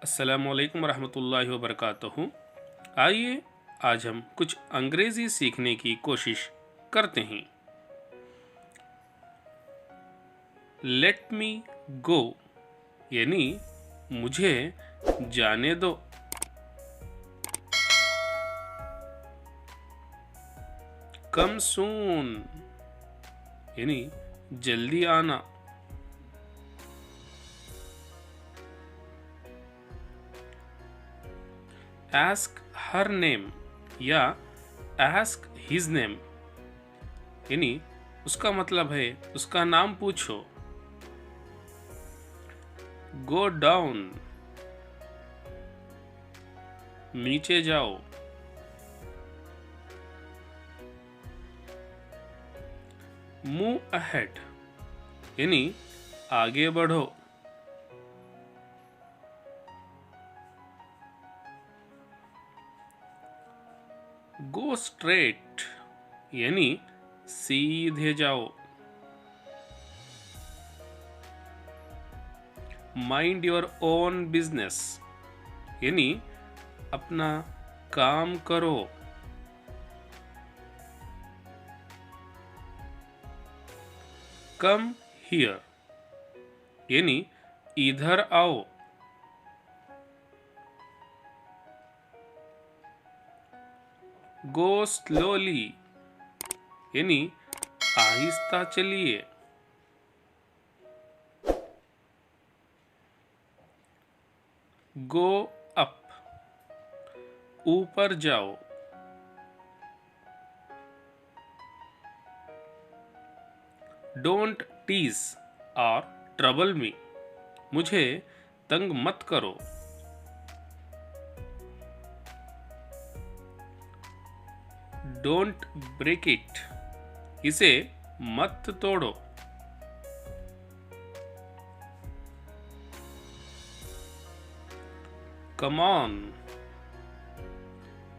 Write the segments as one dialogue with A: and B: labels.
A: अस्सलामुअलैकुम वरहमतुल्लाहि वबरकातुहू। आइए आज हम कुछ अंग्रेज़ी सीखने की कोशिश करते हैं। लेट मी गो यानी मुझे जाने दो। कम सून यानी जल्दी आना। Ask her name या ask his name यानी उसका मतलब है उसका नाम पूछो। Go down नीचे जाओ। Move ahead यानी आगे बढ़ो। गो स्ट्रेट यानी सीधे जाओ। माइंड योर ओन बिजनेस यानी अपना काम करो। कम हियर यानी इधर आओ। गो स्लोली यानी आहिस्ता चलिए। गो अप ऊपर जाओ। डोंट टीज और ट्रबल मी मुझे तंग मत करो। डोंट ब्रेक इट इसे मत तोड़ो। कम ऑन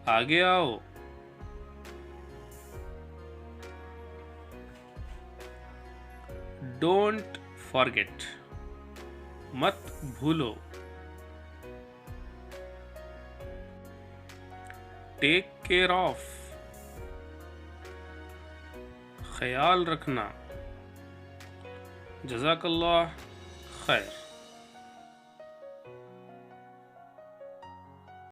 A: आगे आओ। डोंट फॉरगेट मत भूलो। टेक केयर ऑफ ख्याल रखना। जज़ाकल्लाह खैर।